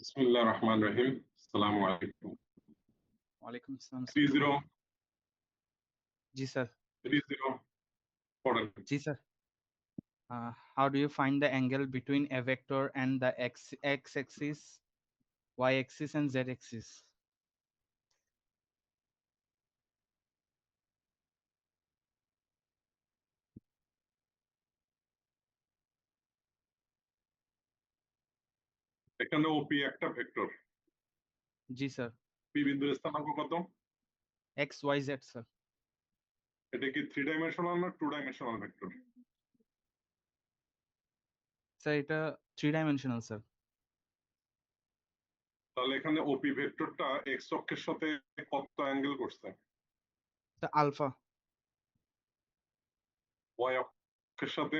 বিসমিল্লাহির রহমানির রহিম। আসসালামু আলাইকুম। ওয়ালাইকুম আসসালাম স্যার। 30 জি স্যার। 30 পড়েন। জি sir. How do you find the angle between a vector and the x-axis, y-axis and z-axis? এখানে ওপি একটা ভেক্টর। জি স্যার। পি বিন্দুর স্থানাঙ্ক কত? x, y, z sir. এটা কি 3 ডাইমেনশনাল না 2 ডাইমেনশনাল ভেক্টর? স্যার এটা 3 ডাইমেনশনাল স্যার। তাহলে এখানে ওপি ভেক্টরটা এক্স অক্ষের সাথে কত অ্যাঙ্গেল করছে? Sir alpha. ওয়াই অক্ষের সাথে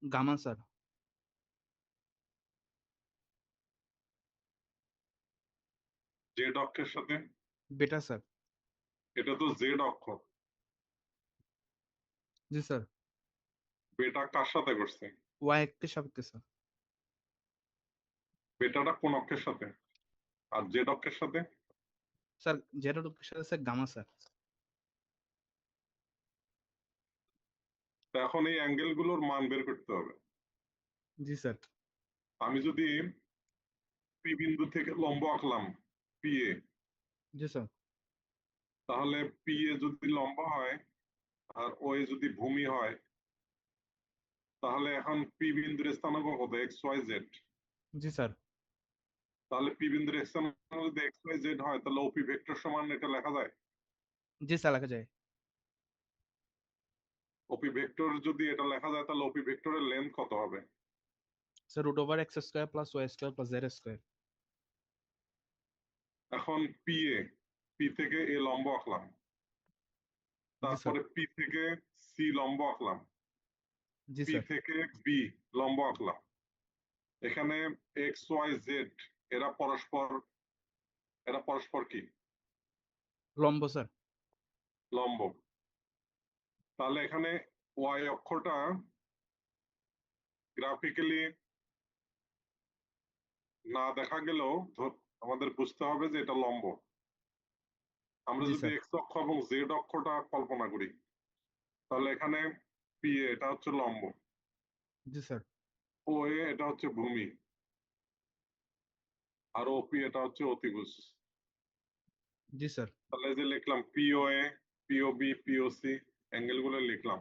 গামা স্যার। জেড অক্ষের সাথে? বেটা স্যার। এটা তো জেড অক্ষ। জি স্যার। বেটা কার সাথে করছে? y অক্ষের সাপেক্ষে স্যার। বেটাটা কোন অক্ষের সাথে? আর জেড অক্ষের সাথে? স্যার z অক্ষের সাথে স্যার গামা স্যার। তো এখন এই অ্যাঙ্গেল গুলোর মান বের করতে হবে। জি স্যার। আমি যদি পি বিন্দু থেকে লম্ব আঁকলাম পি এ, জি স্যার। তাহলে পি এ যদি লম্ব হয় আর ও এ যদি ভূমি হয়, তাহলে এখন পি বিন্দুর স্থানাঙ্ক কত? X Y Z. জি স্যার। তাহলে পি বিন্দুর স্থানাঙ্ক যদি এক্স ওয়াই জেড হয়, তাহলে ওপি ভেক্টর সমান এটা লেখা যায়। জি স্যার লেখা যায়। ওপি ভেক্টর যদি এটা লেখা যায়, তাহলে ওপি ভেক্টরের লেন্থ কত হবে? Sir √x² + y² + z²। এখন পি থেকে এ লম্ব আঁকলাম, জি স্যার। তারপরে পি থেকে সি লম্ব আঁকলাম, জি পি স্যার। থেকে বি লম্ব আঁকলাম। এখানে এক্স ওয়াই জেড এরা পরস্পর এরা পরস্পর কি? লম্ব স্যার। লম্ব। তাহলে এখানে ওয়াই অক্ষটা গ্রাফিক্যালি না দেখা গেলেও আমাদের বুঝতে হবে যে এটা লম্ব। আমরা জি যদি স্যার। এক্স অক্ষ এবং জেড অক্ষটা কল্পনা করি, তাহলে এখানে পি এ এটা হচ্ছে লম্ব, জি স্যার। ও এ এটা হচ্ছে ভূমি, আর ওপি এটা হচ্ছে অতিভুজ। জি স্যার। তাহলে এই যে লিখলাম পিও এ, পিও বি, পিও সি, অ্যাঙ্গেল গুলো লিখলাম।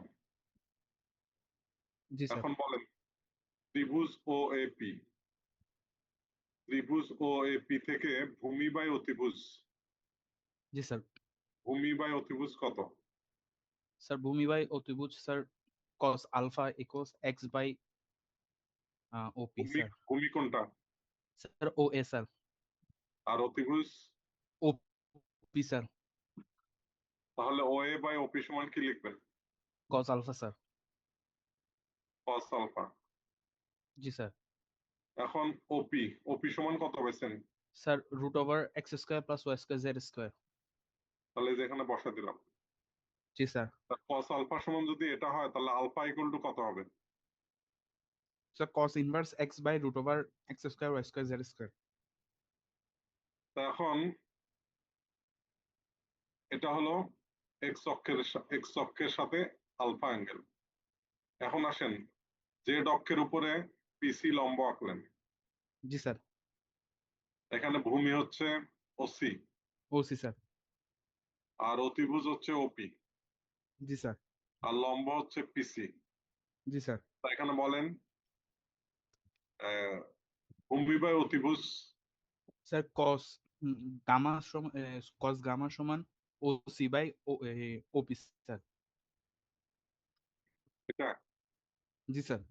জি স্যার। এখন বলেন ত্রিভুজ ও এ পি, ত্রিভুজ ও এ পি থেকে ভূমি বাই অতিভুজ, জি স্যার। ভূমি বাই অতিভুজ কত? স্যার ভূমি বাই অতিভুজ sir cos alpha equals x by OP ভূমি স্যার। ভূমি কোনটা? স্যার ও এ স্যার। আর অতিভুজ? OP sir. তাহলে ও এ বাই ওপি সমান কি লিখবেন? cos alpha sir. Cos alpha. জি স্যার। এখন ওপি, ওপি সমান কত পাইছেন? Sir √x² + y² z²। তাহলে এই যে এখানে বসা দিলাম। জি স্যার। কস আলফা সমান যদি এটা হয়, তাহলে আলফা ইকুয়াল টু কত হবে? Sir cos inverse x by √x² y² z²। তা এখন এটা হলো এক্স অক্ষের সাথে আলফা অ্যাঙ্গেল। এখন আসেন জেড অক্ষের উপরে পিসি লম্ব আঁকলেন। জি স্যার। এখানে ভূমি হচ্ছে ওসি, ওসি স্যার। আর অতিভুজ হচ্ছে ওপি, জি স্যার। আর লম্ব হচ্ছে পিসি। জি স্যার। তা এখানে বলেন আহ, ভূমি বাই অতিভুজ? স্যার গামা সমান cos গামা সমান ওসি বাই ওপি স্যার। এটা জি স্যার।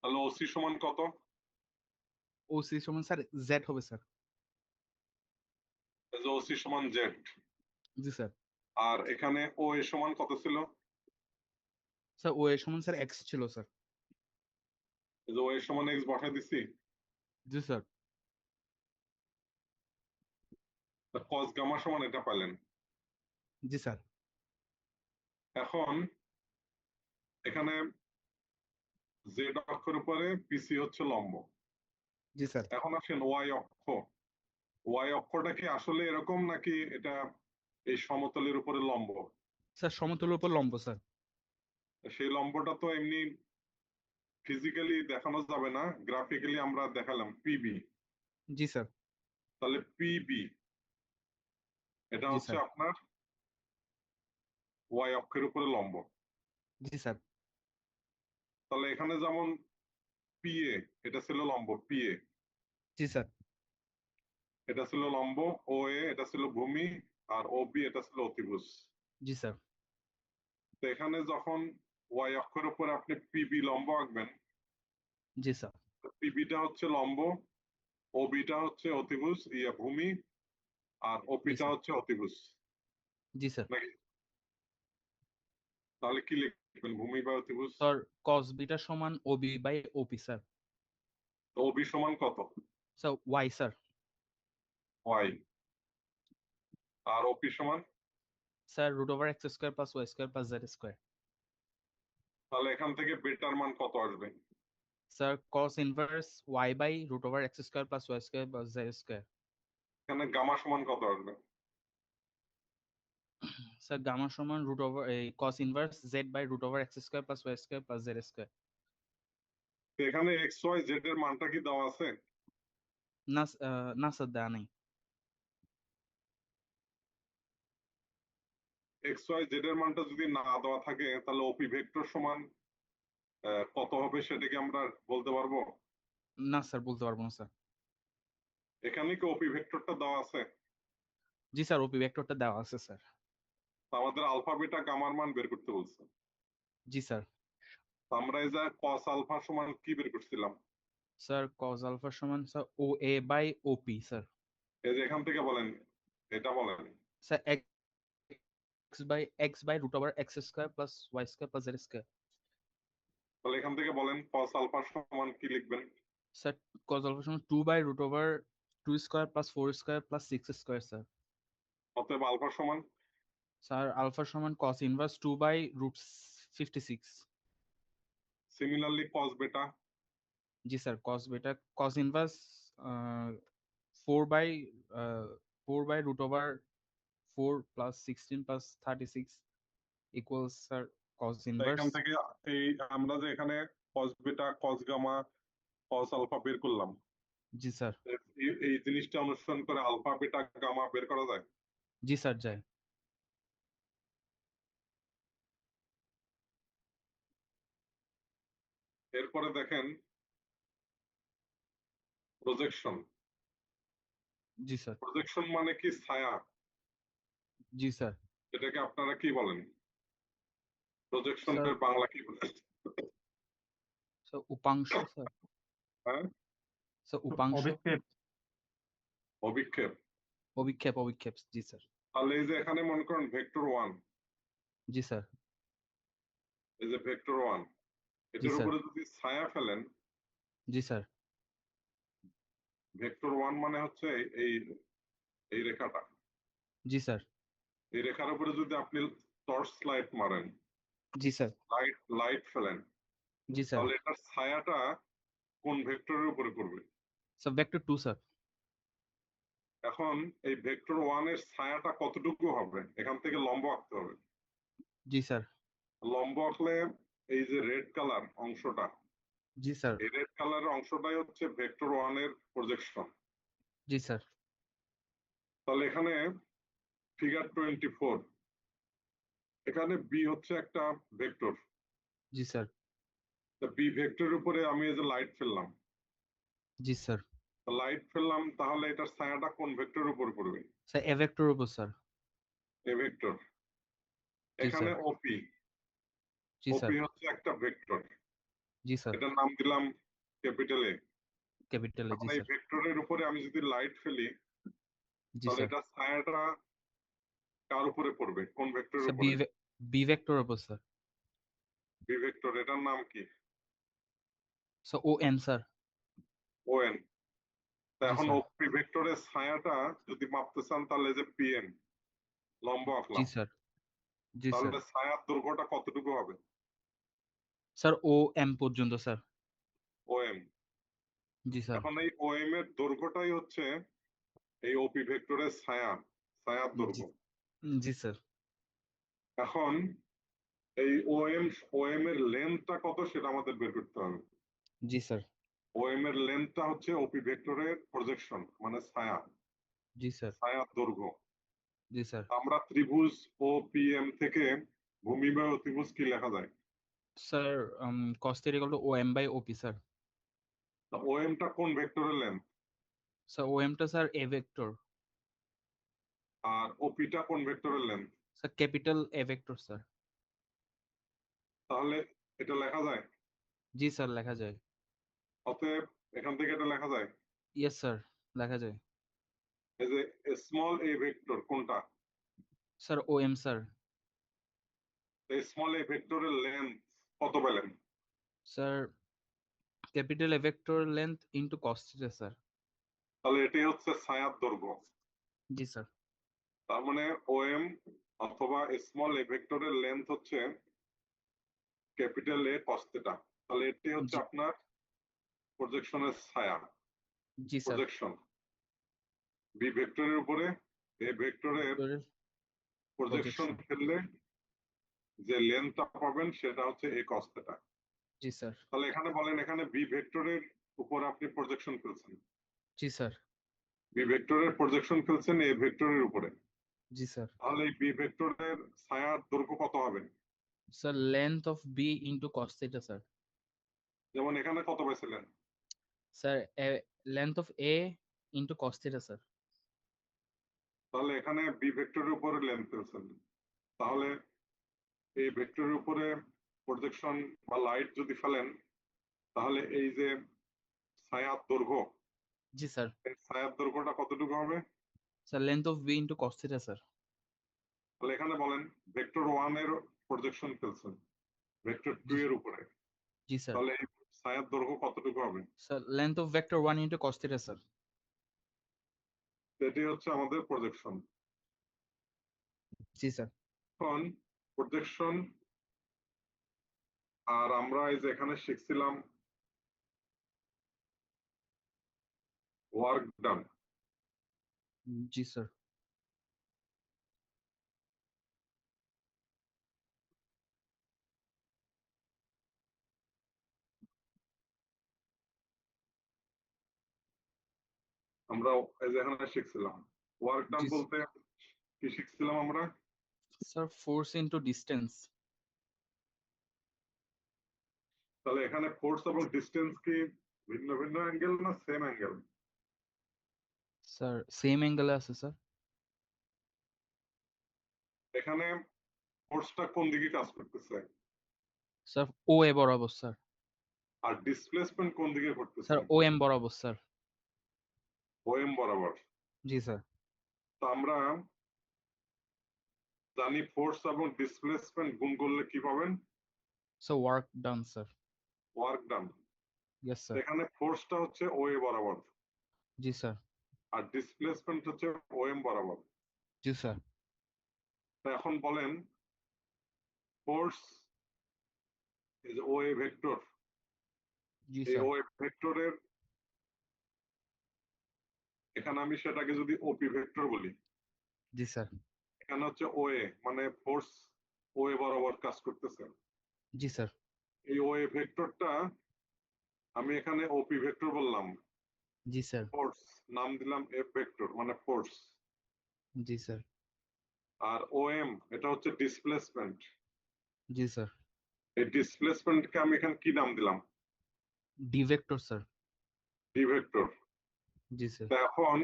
তাহলে ওসি সমান কত? ওসি সমান স্যার জেড হবে স্যার। ওসি সমান জেড। জি স্যার। আর এখানে ও এ সমান কত ছিল? স্যার ও এ সমান স্যার এক্স ছিল স্যার। ও এ সমান এক্স বসাই দিছি। জি স্যার। কস গামা সমান এটা পাইলেন। জি স্যার। এখন এখানে জেড অক্ষের উপরে পিসি হচ্ছে লম্ব, জি স্যার। এখন আসেন ওয়াই অক্ষ। ওয়াই অক্ষটা কি আসলে এরকম নাকি এটা এই সমতলের উপরে লম্ব? স্যার সমতলের উপর লম্ব স্যার। সেই লম্বটা তো এমনি ফিজিক্যালি দেখানো যাবে না, গ্রাফিক্যালি আমরা দেখালাম পিবি। জি স্যার। তাহলে পিবি এটা জি হচ্ছে স্যার। আপনার ওয়াই অক্ষের উপরে লম্ব। জি স্যার। তাহলে এখানে যেমন পিএ এটা ছিল লম্ব, পিএ জি স্যার। এটা ছিল লম্ব, ও এ এটা ছিল ভূমি, আর ও বি এটা ছিল অতিভুজ। জি স্যার। তো এখানে যখন ওয়াই অক্ষের উপরে আপনি পিবি লম্ব আঁকবেন, জি স্যার। পিবিটা হচ্ছে লম্ব, ও বিটা হচ্ছে অতিভুজ ইয়া ভূমি, আর জি ওপিটা স্যার। হচ্ছে অতিভুজ জি স্যার। নাকি? তাহলে কি লিখবেন, ভূমি বা অতিভুজ? স্যার cos বিটা সমান ওবি বাই ওপি স্যার। তো ও বি সমান কত? Sir y sir. ওয়াই। আর ওপি সমান? Sir root over x square plus y square plus z square. তাহলে এখান থেকে বেটার মান কত আসবে? Sir cos inverse y by root over x square plus y square plus z square. এখানে গামা সমান কত আসবে? স্যার গামা সমান রুট ওভার এই cos inverse Z by root over x square plus y square plus z square. তো এখানে x Y Z এর মানটা কি দেওয়া আছে? না না স্যার দেওয়া নেই। এক্স ওয়াই জেড এর মানটা যদি না দেওয়া থাকে তাহলে ওপি ভেক্টর সমান কত হবে সেটা কি আমরা বলতে পারবো? না স্যার বলতে পারবো না স্যার। এখানে কি ওপি ভেক্টরটা দেওয়া আছে? জি স্যার ওপি ভেক্টরটা দেওয়া আছে স্যার। তো আমাদের আলফা বিটা গামার মান বের করতে বলছে। জি স্যার। তো আমরা এই যে কস আলফা সমান কি বের করছিলাম? স্যার cos আলফা সমান sir O A by OP sir. এই যে এখান থেকে বলেন, এটা বলেন। Sir x by root over x square plus y square plus z square. তাহলে এখান থেকে বলেন কস আলফা সমান কি লিখবেন? স্যার cos আলফা সমান 2 by root over 2 square plus 4 square plus 6 square sir. অতএব আলফা সমান? স্যার আলফা সমান cos inverse 2 by root 56। Similarly cos beta? জি sir cos beta cos inverse 4 by 4 by root over 4 plus 16 plus 36 equals sir cos তো inverse. এখান থেকে এই আমরা যে এখানে কস বেটা কস গামা কস আলফা বের করলাম, জি স্যার। এই জিনিসটা অনুসরণ করে আলফা বিটা গামা বের করা যায়? জি স্যার যায়। এরপরে দেখেন প্রজেকশন। জি স্যার। প্রজেকশন মানে কি? ছায়া। জি স্যার। এটাকে আপনারা কি বলেন? স্যার প্রজেকশনের বাংলা কি বলেন? স্যার উপাংশ স্যার। হ্যাঁ, স্যার উপাংশ। অভিক্ষেপ। অভিক্ষেপ। অভিক্ষেপ অভিক্ষেপ জি স্যার। তাহলে এই যে এখানে মনে করেন ভেক্টর ওয়ান, জি স্যার। এই যে ভেক্টর ওয়ান, জি এটার স্যার। উপরে যদি ছায়া ফেলেন, জি স্যার। ভেক্টর ওয়ান মানে হচ্ছে এই এই রেখাটা, জি স্যার। এই রেখার উপরে যদি আপনি টর্চ লাইট মারেন, জি স্যার। লাইট লাইট ফেলেন, জি স্যার। তাহলে এটার ছায়াটা কোন ভেক্টরের উপরে পড়বে? Sir vector 2 sir. এখন এই ভেক্টর ওয়ান এর ছায়াটা কতটুকু হবে? এখান থেকে লম্ব আঁকতে হবে। জি স্যার। লম্ব আঁকলে এই যে রেড কালার অংশটা, জি স্যার। এই রেড কালারের অংশটাই হচ্ছে ভেক্টর ওয়ান এর প্রজেকশন। জি স্যার। তাহলে এখানে ফিগার 24, এখানে বি হচ্ছে একটা ভেক্টর। জি স্যার। বি ভেক্টরের উপরে আমি এই যে লাইট ফেললাম, জি স্যার। লাইট ফেললাম, তাহলে এটার ছায়াটা কোন ভেক্টরের উপর পড়বে? স্যার এ ভেক্টর উপর স্যার। A vector. জি এখানে স্যার। ওপি, জি স্যার। ওপি হচ্ছে একটা ভেক্টর, জি স্যার। এটার নাম দিলাম ক্যাপিটাল এ। ক্যাপিটাল এখন জি এই স্যার। ভেক্টরের উপরে আমি যদি লাইট ফেলি, জি তাহলে স্যার। এটা ছায়াটা কার উপরে পড়বে, কোন ভেক্টরের স্যার উপরে? বি ভেক্টর উপর স্যার। বি ভেক্টর, এটার নাম কি? Sir O N sir. O N. জি এখন স্যার। ওপি ভেক্টরের ছায়াটা যদি মাপতে চান তাহলে যে পিএন লম্ব জি আঁকলাম, স্যার। জি স্যার। তাহলে ছায়ার দৈর্ঘ্যটা কতটুকু হবে? স্যার ও এম পর্যন্ত স্যার। O M. জি স্যার। এখন এই ওএম এর দৈর্ঘ্যটাই হচ্ছে এই ওপি ভেক্টরের ছায়ার জি দৈর্ঘ্য। জি স্যার। এখন এই ওএম এর লেন্থটা কত সেটা আমাদের বের করতে হবে। জি স্যার। ওএম এর লেন্থটা হচ্ছে ওপি ভেক্টরের প্রজেকশন মানে জি স্যার। ছায়ার দৈর্ঘ্য। জি স্যার। আমরা ত্রিভুজ ও পিএম থেকে ভূমি বা অতিভুজ কি লেখা যায়? Sir cos theta equal to OM by OP sir. ওএমটা কোন ভেক্টরের লেন্থ? স্যার OM টা স্যার A vector। আর ওপিটা কোন ভেক্টরের length? Sir capital A vector sir. তাহলে এটা লেখা যায়। জি স্যার লেখা যায়। অতএব এখান থেকে এটা লেখা যায় ইয়েস স্যার লেখা যায়। এই যে স্মল এ ভেক্টর কোনটা? Sir OM sir. এই স্মল এ ভেক্টরের লেন্থ কত পেলেন? Sir capital A vector length into cos theta sir. তাহলে এটাই হচ্ছে ছায়ার দৈর্ঘ্য। জি স্যার। তার মানে ওএম অথবা স্মল এ ভেক্টরের লেন্থ হচ্ছে ক্যাপিটাল এ কস থিটা। তাহলে এটাই হচ্ছে জি আপনার প্রজেকশনের ছায়া, জি স্যার। প্রজেকশন। বি ভেক্টরের উপরে এ ভেক্টরের প্রজেকশন প্রজেকশন। ফেললে যে লেন্থটা পাবেন সেটা হচ্ছে এ কস থিটা। জি স্যার। তাহলে এখানে বলেন, এখানে বি ভেক্টরের উপর আপনি প্রজেকশন ফেলছেন, জি স্যার। বি ভেক্টরের প্রজেকশন ফেলছেন এ ভেক্টরের উপরে। জি স্যার। তাহলে এই বি ভেক্টরের ছায়ার দৈর্ঘ্য কত হবে? Sir length of B into cos theta sir. যেমন এখানে কত পাইছিলেন? Sir length of A into cos theta sir. তাহলে এখানে বি ভেক্টরের উপরে লেন্থ ফেলছেন। তাহলে এই ভেক্টরের উপরে প্রজেকশন বা লাইট যদি ফেলেন, তাহলে এই যে ছায়ার দৈর্ঘ্য, জি স্যার। এই ছায়ার দৈর্ঘ্যটা কতটুকু হবে? Sir length of B into cos theta sir. তাহলে এখানে বলেন ভেক্টর ওয়ান এর প্রজেকশন ফেলছেন ভেক্টর টু জি এর উপরে, জি স্যার। তাহলে এই ছায়ার দৈর্ঘ্য কতটুকু হবে? Sir length of vector 1 into cos theta sir. এটি হচ্ছে আমাদের প্রজেকশন। জি স্যার। এখন প্রজেকশন, আর আমরা এই যে এখানে শিখছিলাম ওয়ার্ক ডান। জি স্যার। আমরা এই যে এখানে শিখছিলাম ওয়ার্ক ডান জি বলতে কি শিখছিলাম আমরা? Sir force into distance. তাহলে এখানে ফোর্স এবং ডিস্টেন্স কি ভিন্ন ভিন্ন অ্যাঙ্গেল না সেম অ্যাঙ্গেল? স্যার সেম অ্যাঙ্গেলে আছে স্যার। এখানে ফোর্সটা কোন দিকে কাজ করতেছে স্যার ও এ বরাবর স্যার। আর ডিসপ্লেসমেন্ট কোন দিকে স্যার ঘটতেছে? ও এম বরাবর স্যার। ওএম বরাবর। জি স্যার। তো আমরা জানি ফোর্স এবং ডিসপ্লেসমেন্ট গুণ করলে কি পাবেন? Sir work done sir. Work done. Yes sir. এখানে ফোর্সটা হচ্ছে ওএ বরাবর জি স্যার। আর ডিসপ্লেসমেন্ট হচ্ছে ওএম বরাবর। জি স্যার। তো এখন বলেন ফোর্স ইজ ওএ ভেক্টর, জি এই স্যার। ওএ ভেক্টরের এখানে আমি সেটাকে যদি ওপি ভেক্টর বলি, জি স্যার। এখানে হচ্ছে ওএ মানে ফোর্স ওএ বরাবর কাজ করতেছে। জি স্যার। এই ওএ ভেক্টরটা আমি এখানে ওপি ভেক্টর বললাম, জি স্যার। ফোর্স নাম দিলাম এফ ভেক্টর মানে ফোর্স। জি স্যার। আর ওএম এটা হচ্ছে ডিসপ্লেসমেন্ট। জি স্যার। এই ডিসপ্লেসমেন্টকে আমি এখানে কি নাম দিলাম? D vector sir. D vector. জি স্যার। তো এখন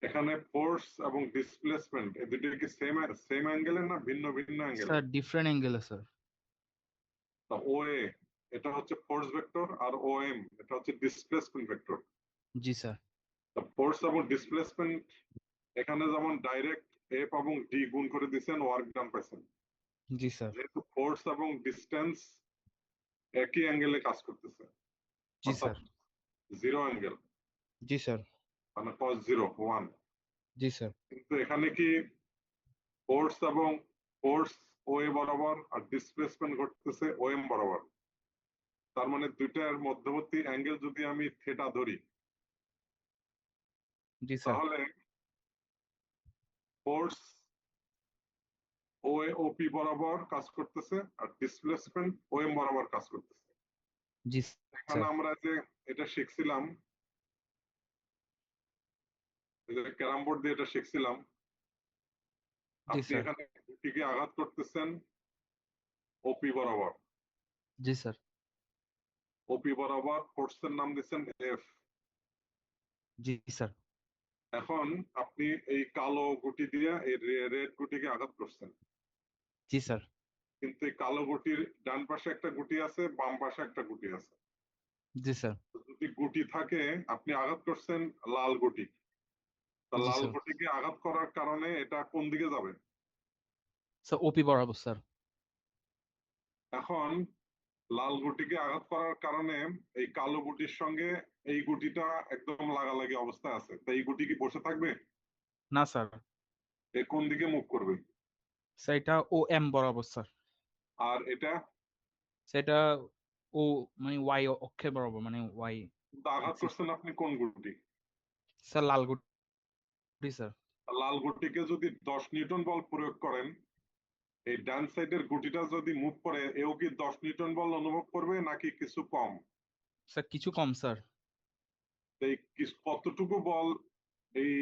এখানে ফোর্স এবং ডিসপ্লেসমেন্ট এই দুটো কি সেম সেম অ্যাঙ্গেলে না ভিন্ন ভিন্ন অ্যাঙ্গেলে? স্যার ডিফারেন্ট অ্যাঙ্গেলে স্যার। তো ওএ এটা হচ্ছে ফোর্স ভেক্টর আর ওএম এটা হচ্ছে ডিসপ্লেসমেন্ট ভেক্টর। জি স্যার। তো ফোর্স এবং ডিসপ্লেসমেন্ট এখানে যেমন ডাইরেক্ট এফ এবং ডি গুণ করে দিচ্ছেন ওয়ার্ক ডান পাইছেন। জি স্যার। যেহেতু ফোর্স এবং ডিস্টেন্স একই অ্যাঙ্গেলে কাজ করতেছে জি অর্থাৎ স্যার। জিরো অ্যাঙ্গেল জি স্যার। মানে cos 0 1। জি স্যার। কিন্তু এখানে কি এবং ফোর্স ওএ বরাবর আর ডিসপ্লেসমেন্ট ঘটতেছে ওএম বরাবর। তার মানে দুইটার মধ্যবর্তী অ্যাঙ্গেল যদি আমি থেটা ধরি, জি স্যার। তাহলে ফোর্স ওপি বরাবর কাজ করতেছে আর ডিসপ্লেসমেন্ট ওএম বরাবর কাজ করতেছে। জি এখানে স্যার। আমরা যে এটা শিখছিলাম, এই যে ক্যারাম বোর্ড দিয়ে এটা শিখছিলাম, জি আপনি স্যার। এখানে গুটিকে আঘাত করতেছেন ওপি বরাবর। জি স্যার। ওপি বরাবর ফোর্সের নাম দিচ্ছেন এফ। জি স্যার। এখন আপনি এই কালো গুটি দিয়ে এই রেড গুটিকে আঘাত করছেন, জি স্যার। কিন্তু এই কালো গুটির ডান পাশে একটা গুটি আছে, বাম পাশে একটা গুটি আছে। জি স্যার। যদি গুটি থাকে, আপনি আঘাত করছেন লাল গুটি, তা জি লাল স্যার। গুটিকে আঘাত করার কারণে এটা কোন দিকে যাবে? স্যার ওপি বরাবর স্যার। এখন লাল গুটিকে আঘাত করার কারণে এই কালো গুটির সঙ্গে এই গুটিটা একদম লাগালাগি অবস্থায় আছে, তাই এই গুটি কি বসে থাকবে? না স্যার। এ কোন দিকে মুভ করবে? স্যার এটা ও এম বরাবর স্যার। আর এটা সেটা ও মানে ওয়াই অক্ষের বরাবর, মানে ওয়াই কিন্তু আঘাত অ্যাক্সিস। করছেন আপনি কোন গুটি? স্যার লাল গুটি স্যার। লাল গুটিকে যদি 10 নিউটন বল প্রয়োগ করেন, এই ডান সাইডের গুটিটা যদি মুভ করে, এও কি 10 নিউটন বল অনুভব করবে নাকি কিছু কম? স্যার কিছু কম স্যার। এই কতটুকু বল এই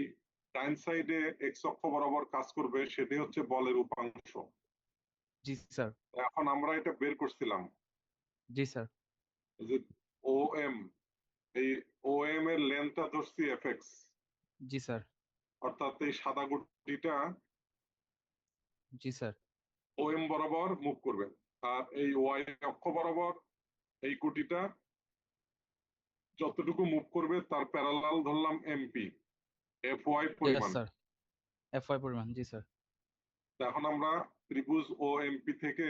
ডান সাইডে এক্স অক্ষ বরাবর কাজ করবে, সেটি হচ্ছে বলের উপাংশ। জি স্যার। এখন আমরা এটা বের করছিলাম জি স্যার। যে ও এম, এই ও এম এর লেন্থটা ধরছি এফ এক্স, জি স্যার। অর্থাৎ এই সাদা গুটিটা জি স্যার। ও এম বরাবর মুভ করবে, আর এই ওয়াই অক্ষ বরাবর এই গুটিটা যতটুকু মুভ করবে তার প্যারালাল ধরলাম এমপি, এফ ওয়াই ইয়েস পরিমাণ। স্যার। এফ ওয়াই পরিমাণ। জি স্যার। তো এখন আমরা ত্রিভুজ ও এমপি থেকে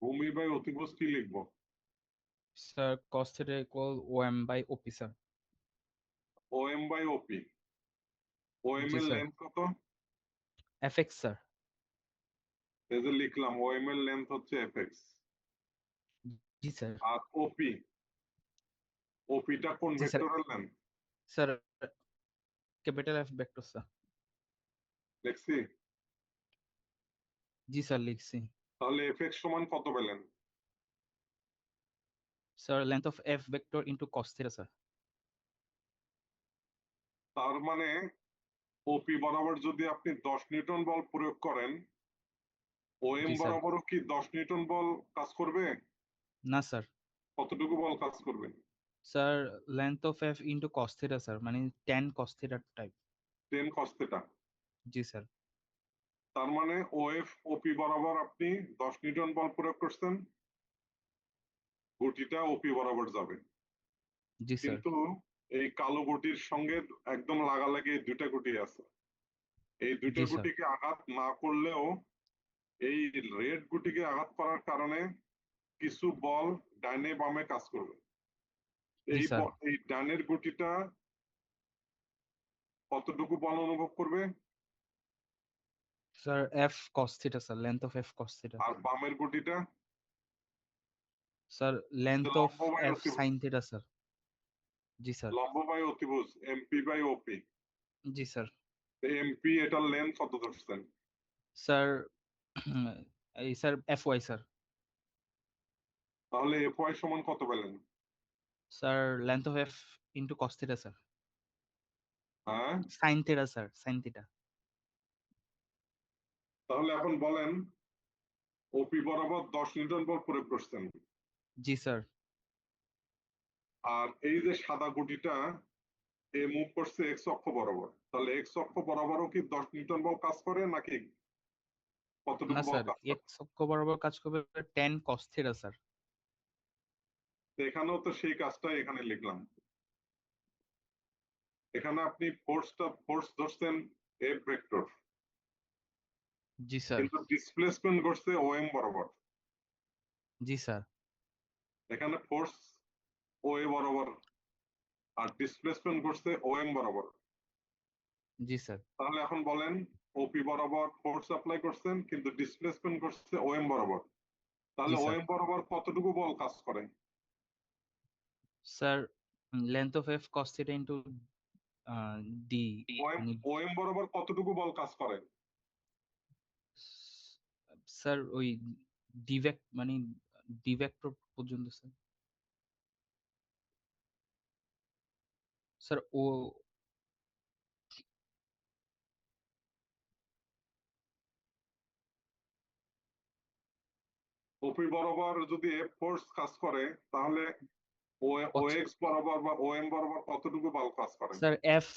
ভূমি বাই অতিভুজ কি লিখবো? Sir cos theta equal O M by OP sir. O M by OP. O M জি এর স্যার। লেন্থ কত? F x sir. এই যে লিখলাম ও এম এর লেন্থ হচ্ছে এফ এক্স। জি স্যার। আর ওপি, ওপিটা কোন জি স্যার। ভেক্টরের length? Sir capital F vector sir. লিখছি? জি স্যার লিখছি। তাহলে এফ এক্স সমান কত পেলেন? Sir length of F vector into cos theta sir. তার মানে ওপি বরাবর যদি আপনি 10 নিউটন বল প্রয়োগ করেন, ও এম জি স্যার। বরাবরও কি 10 নিউটন বল কাজ করবে? না স্যার। কতটুকু বল কাজ করবে? Sir length of F into cos theta sir, মানে tan cos theta type. 10 cos θ। জি স্যার। তার মানে ও এফ ওপি বরাবর আপনি 10 নিউটন বল প্রয়োগ করছেন, গুটিটা ওপি বরাবর যাবে। জি স্যার। কিন্তু এই কালো গুটির সঙ্গে একদম লাগালাগি এই দুইটা গুটি আছে, এই দুইটা জি স্যার। গুটিকে আঘাত না করলেও এই রেড গুটিকে আঘাত করার কারণে কিছু বল ডাইনে বামে কাজ করবে। জি স্যার। এই ডানের গুটিটা কতটুকু বল অনুভব করবে? Sir F cos theta sir, length of F cos theta. আর বামের গুটিটা স্যার লেন্থ অফ লম্ব বাই এফ অতিভুজ। Sine theta sir. জি স্যার। লম্ব বাই অতিভুজ, এমপি বাই ওপি। জি স্যার। এমপি এটার লেন্থ কত ধরছেন? স্যার এই স্যার এফ ওয়াই স্যার। তাহলে এফ ওয়াই সমান কত পেলেন? Sir length of F into cos theta sir. হ্যাঁ, sign theta sir, sine theta. তাহলে এখন বলেন ওপি বরাবর 10 নিউটন বল প্রয়োগ করছেন, জি স্যার। আর এই যে সাদা গুটিটা এ মুভ করছে এক্স অক্ষ বরাবর, তাহলে এক্স অক্ষ বরাবরও কি 10 নিউটন বল কাজ করে নাকি না কতটুকু বল স্যার, কাজ করে? এক্স অক্ষ বরাবর কাজ করবে ট্যান কস থিটা স্যার। তো এখানেও তো সেই কাজটাই এখানে লিখলাম। এখানে আপনি ফোর্স ধরছেন এফ ভেক্টর, জি স্যার। কিন্তু ডিসপ্লেসমেন্ট করছে ও এম বরাবর। জি স্যার। এখানে ফোর্স ও এ বরাবর আর ডিসপ্লেসমেন্ট করছে ও এম বরাবর। জি স্যার। তাহলে এখন বলেন ওপি বরাবর ফোর্স অ্যাপ্লাই করছেন কিন্তু ডিসপ্লেসমেন্ট করছে ও এম বরাবর, জি তাহলে ও স্যার। এম বরাবর কতটুকু বল কাজ করে? Sir length of F cos theta into D OM মানে ওএম বরাবর কতটুকু বল কাজ করে? স্যার ওই ডিভেক্ট মানে ডিভেক্টর পর্যন্ত স্যার। স্যার ও ওপি বরাবর যদি এফ ফোর্স কাজ করে তাহলে ওএক্স বরাবর বা ওএম বরাবর কতটুকু বল কাজ করে? Sir F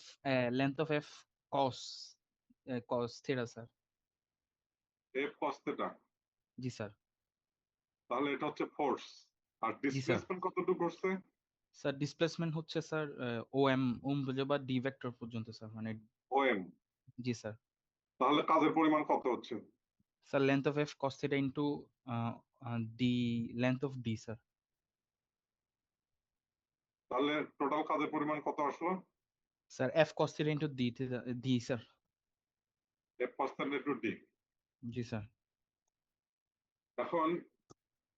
length of F cos cos theta sir. F cos theta. জি স্যার। তাহলে এটা হচ্ছে ফোর্স। আর জি স্যার। ডিসপ্লেসমেন্ট কতটুকু করছে? স্যার ডিসপ্লেসমেন্ট হচ্ছে স্যার ও এম পর্যন্ত বা ডি ভেক্টর পর্যন্ত স্যার মানে। ওএম। জি স্যার। তাহলে কাজের পরিমাণ কত হচ্ছে? Sir length of F cos theta into D length of D sir. তাহলে টোটাল কাজের পরিমাণ কত আসলো? Sir F cos theta into D D sir. F cos theta to D. জি স্যার। এখন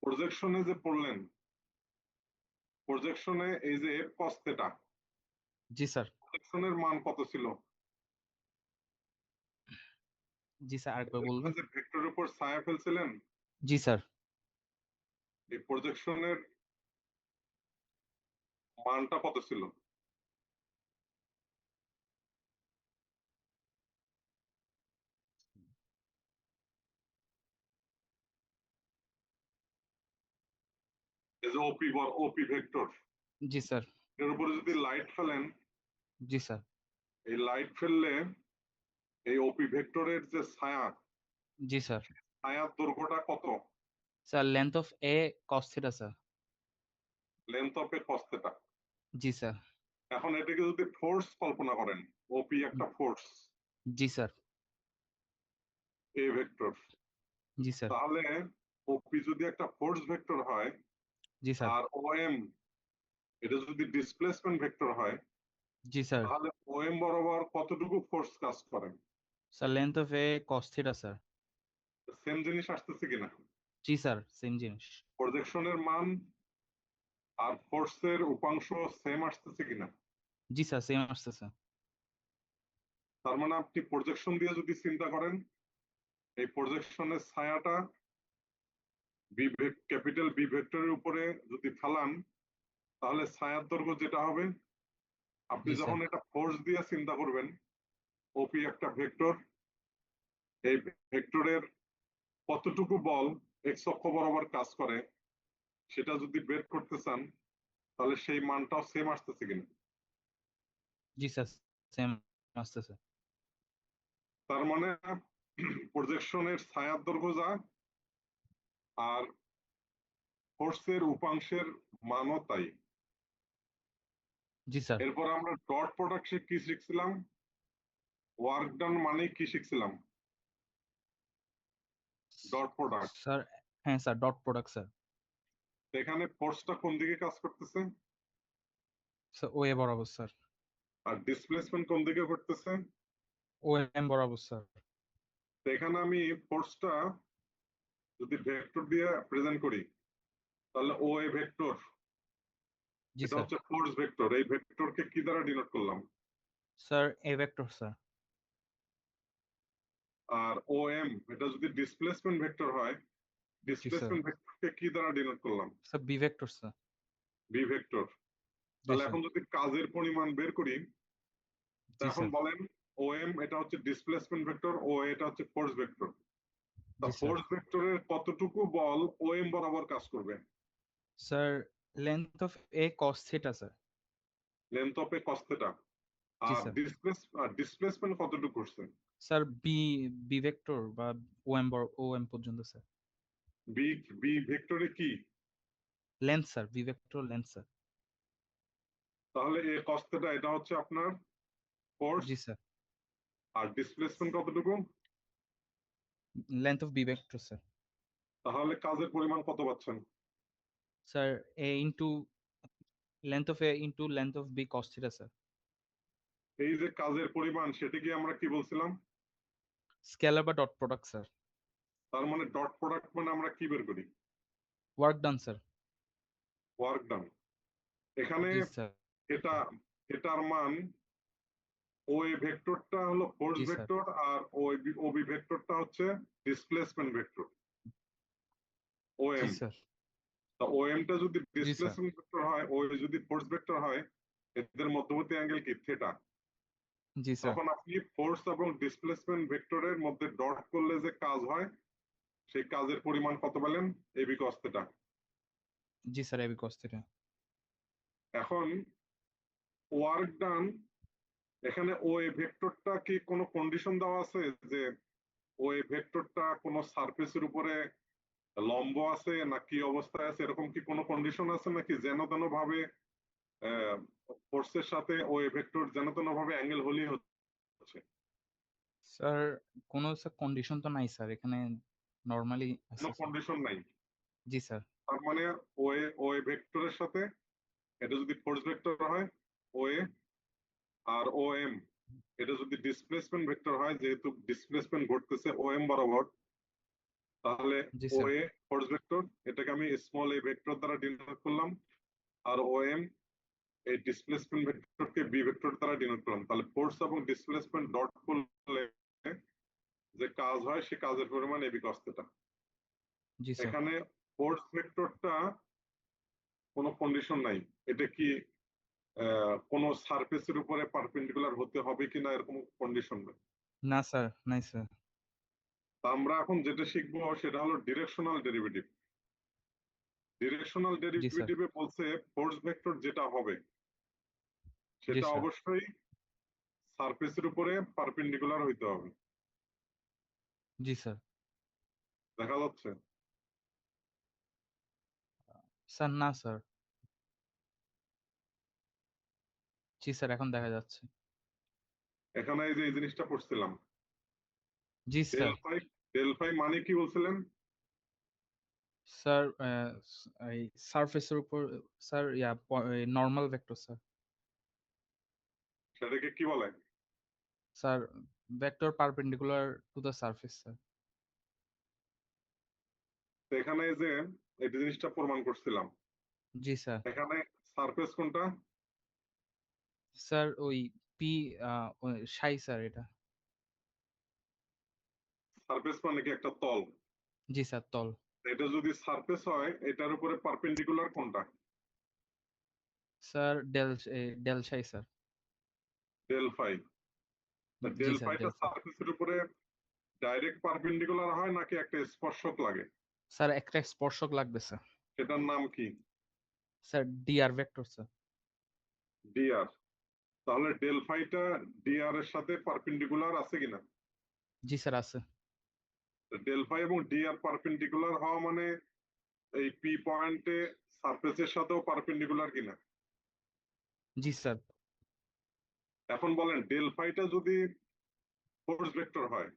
প্রজেকশনে যে পড়লেন, প্রজেকশনে এই যে এফ কস থিটা, জি স্যার। প্রজেকশনের মান কত ছিল? জি স্যার আরেকবার প্রজেকশনে বলবেন। যে ভেক্টরের উপর ছায়া ফেলছিলেন, জি স্যার। এই প্রজেকশনের মানটা কত ছিল? এই যে ওপি ভেক্টর, জি স্যার। এর উপরে যদি লাইট ফেলেন, জি স্যার। এই লাইট ফেললে এই ওপি ভেক্টরের যে ছায়া, জি স্যার। ছায়ার দৈর্ঘ্যটা কত? Sir length of A cos theta sir. Length of A cos theta. জি স্যার। এখন এটাকে যদি ফোর্স কল্পনা করেন, ওপি একটা ফোর্স, জি স্যার। এ ভেক্টর, জি স্যার। তাহলে ওপি যদি একটা ফোর্স ভেক্টর হয় জি স্যার। আর ওএম এটা যদি ডিসপ্লেসমেন্ট ভেক্টর হয়, জি স্যার। তাহলে ওএম বরাবর কতটুকু ফোর্স কাজ করে? Sir length of A cos theta sir. Same জিনিস আসতেছে কিনা? জি স্যার সেম জিনিস। প্রজেকশনের মান আর ফোর্সের উপাংশ সেম আসতেছে কিনা? জি স্যার সেম আসতেছে। তার মানে আপনি প্রজেকশন দিয়ে যদি চিন্তা করেন, এই প্রজেকশনের ছায়াটা ক্যাপিটাল বি ভেক্টরের উপরে যদি ফেলান, তাহলে ছায়ার দৈর্ঘ্য যেটা হবে, আপনি জি স্যার। যখন এটা ফোর্স দিয়ে চিন্তা করবেন, ওপি একটা ভেক্টর, এই ভেক্টরের কতটুকু বল এক্স অক্ষ বরাবর কাজ করে সেটা যদি বের করতে চান, তাহলে সেই মানটাও সেম আসতেছে কিনা? জি স্যার সেম আসতেছে। তার মানে প্রজেকশনের ছায়ার দৈর্ঘ্য যা আর ফোর্সের উপাংশের মানও তাই। জি স্যার। এরপর আমরা ডট প্রোডাক্ট কি শিখছিলাম? ওয়ার্ক ডান মানে কি শিখছিলাম? Dot product. স্যার হ্যাঁ স্যার ডট প্রোডাক্ট স্যার। এখানে ফোর্সটা কোন দিকে কাজ করতেছে স্যার ও এ বরাবর স্যার। আর ডিসপ্লেসমেন্ট কোন দিকে ঘটতেছে? ও এম বরাবর স্যার। তো এখানে আমি ফোর্সটা যদি ভেক্টর দিয়ে প্রেজেন্ট করি, তাহলে ও এ ভেক্টর, জি এটা স্যার। হচ্ছে ফোর্স ভেক্টর। এই ভেক্টরকে কি দ্বারা ডিনোট করলাম? Sir A vector sir. আর ও এম এটা যদি ডিসপ্লেসমেন্ট ভেক্টর হয়, জি স্যার। ডিসপ্লেসমেন্ট ভেক্টরকে কি দ্বারা ডিনোট করলাম? Sir B vector sir. B vector. জি তাহলে স্যার। এখন যদি কাজের পরিমাণ বের করি, তা জি এখন স্যার। বলেন ও এম এটা হচ্ছে ডিসপ্লেসমেন্ট ভেক্টর, ও এটা হচ্ছে ফোর্স ভেক্টর। তা জি স্যার। ফোর্স ভেক্টরের কতটুকু বল ও এম বরাবর কাজ করবে? Sir length of A cos theta sir. Length of A cos theta. জি আর স্যার। ডিসপ্লেসমেন্ট কতটুকু করছে? স্যার বি বি ভেক্টর বা ও এম পর্যন্ত স্যার। বি বি ভেক্টরে কি? Length sir B vector length sir. তাহলে এ কস থিটা এটা হচ্ছে আপনার ফোর্স। জি স্যার। আর ডিসপ্লেসমেন্ট কতটুকু? Length of B vector sir. তাহলে কাজের পরিমাণ কত পাচ্ছেন? Sir A into length of A into length of B cos theta sir. এই যে কাজের পরিমাণ সেটাকে আমরা কি বলছিলাম? স্কেলার বা ডট প্রোডাক্ট স্যার। তার মানে ডট প্রোডাক্ট মানে আমরা কি বের করি? Work done sir. Work done. এখানে জি স্যার। এটা এটার মান ওএ ভেক্টরটা হলো ফোর্স জি স্যার। ভেক্টর আর ওবি ভেক্টরটা হচ্ছে ডিসপ্লেসমেন্ট ভেক্টর জি ওএম। স্যার। তা ওএম টা যদি জি স্যার। ডিসপ্লেসমেন্ট ভেক্টর হয়, ও যদি ফোর্স ভেক্টর হয়, এদের মধ্যবর্তী অ্যাঙ্গেল কি থিটা। জি স্যার। তখন আপনি ফোর্স এবং ডিসপ্লেসমেন্ট ভেক্টরের মধ্যে ডট করলে যে কাজ হয়, সেই কাজের পরিমাণ কত পেলেন? AB cos theta. জি স্যার, এবি কস থিটা। এখন ওয়ার্ক ডান, এখানে ও এ ভেক্টরটা কি কোনো কন্ডিশন দেওয়া আছে যে ও এ ভেক্টরটা কোনো সারফেসের উপরে লম্ব আছে না কি অবস্থায় আছে, এরকম কি কোনো কন্ডিশন আছে নাকি যেন তেন ভাবে ফোর্সের সাথে ও এ ভেক্টর যেন তেন ভাবে অ্যাঙ্গেল হলেই হচ্ছে? স্যার কোনো স্যার কন্ডিশন তো নাই স্যার, এখানে নর্মালি কোনো আছে স্যার। কন্ডিশন নাই। জি স্যার। তার মানে ও এ ভেক্টরের সাথে এটা যদি ফোর্স ভেক্টর হয় ও এ, আর ও এম এটা যদি ডিসপ্লেসমেন্ট ভেক্টর হয়, যেহেতু ডিসপ্লেসমেন্ট ঘটতেছে ও এম বরাবর, তাহলে জি ও স্যার। এ ফোর্স ভেক্টর, এটাকে আমি স্মল এ ভেক্টর দ্বারা ডিনোট করলাম, আর ও এম এই ডিসপ্লেসমেন্ট ভেক্টরকে বি ভেক্টর দ্বারা ডিনোট করলাম। তাহলে ফোর্স এবং ডিসপ্লেসমেন্ট ডট করলে যে কাজ হয় সে কাজের পরিমাণ এবি কস থিটা। জি স্যার। এখানে ফোর্স ভেক্টরটা কোনো কন্ডিশন নাই, এটা কি কোনো সারফেসের উপরে পারপেন্ডিকুলার হতে হবে কিনা এরকম কন্ডিশন নেই। না স্যার, নাই স্যার। তা আমরা এখন যেটা শিখবো সেটা হলো ডিরেকশনাল ডেরিভেটিভ। ডিরেকশনাল জি স্যার। ডেরিভেটিভে বলছে ফোর্স ভেক্টর যেটা হবে জি সেটা স্যার। অবশ্যই সারফেসের উপরে পারপেন্ডিকুলার হইতে হবে। জি স্যার। দেখা যাচ্ছে? স্যার না স্যার। জি স্যার, এখন দেখা যাচ্ছে। এখানে এই যে এই জিনিসটা পড়ছিলাম, জি del sir. Phi, del phi মানে কি বলছিলেন? স্যার এই সারফেসের উপর স্যার নর্মাল ভেক্টর স্যার। সেটাকে কি বলে? Sir vector perpendicular to the surface sir. তো এখানে এই যে এই জিনিসটা প্রমাণ করছিলাম, জি স্যার। এখানে সারফেস কোনটা? স্যার ওই পি সাই স্যার এটা। সারফেস মানে কি একটা তল? জি স্যার, তল। এটা যদি সারফেস হয় এটার উপরে পারপেন্ডিকুলার কোনটা? Sir del psi sir. Del phi. জি ডেল স্যার, ফাইটা ডেল সাই। সারফেসের উপরে ডাইরেক্ট পারপেন্ডিকুলার হয় নাকি একটা স্পর্শক লাগে? স্যার একটা স্পর্শক লাগবে স্যার। সেটার নাম কি? Sir dr vector sir. Dr. তাহলে ডেল ফাইটা ডিআর এর সাথে পারপেন্ডিকুলার আছে কিনা? জি স্যার, আছে। ডেল ফাই এবং ডিআর পারপেন্ডিকুলার হওয়া মানে এই পি পয়েন্টে সারফেসের সাথেও পারপেন্ডিকুলার কিনা? জি স্যার। এখন বলেন ডেল ফাইটা যদি ফোর্স ভেক্টর হয়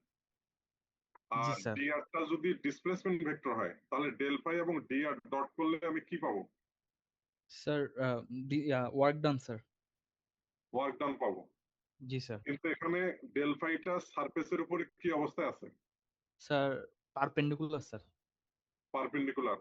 জি আর স্যার। ডিআরটা যদি ডিসপ্লেসমেন্ট ভেক্টর হয়, তাহলে ডেল ফাই এবং ডিআর ডট করলে আমি কি পাবো? Sir work done sir. Work done পাবো। জি স্যার। কিন্তু এখানে ডেল ফাইটা সারফেসের উপরে কি অবস্থায় আছে? Sir perpendicular sir. পারপেন্ডিকুলার।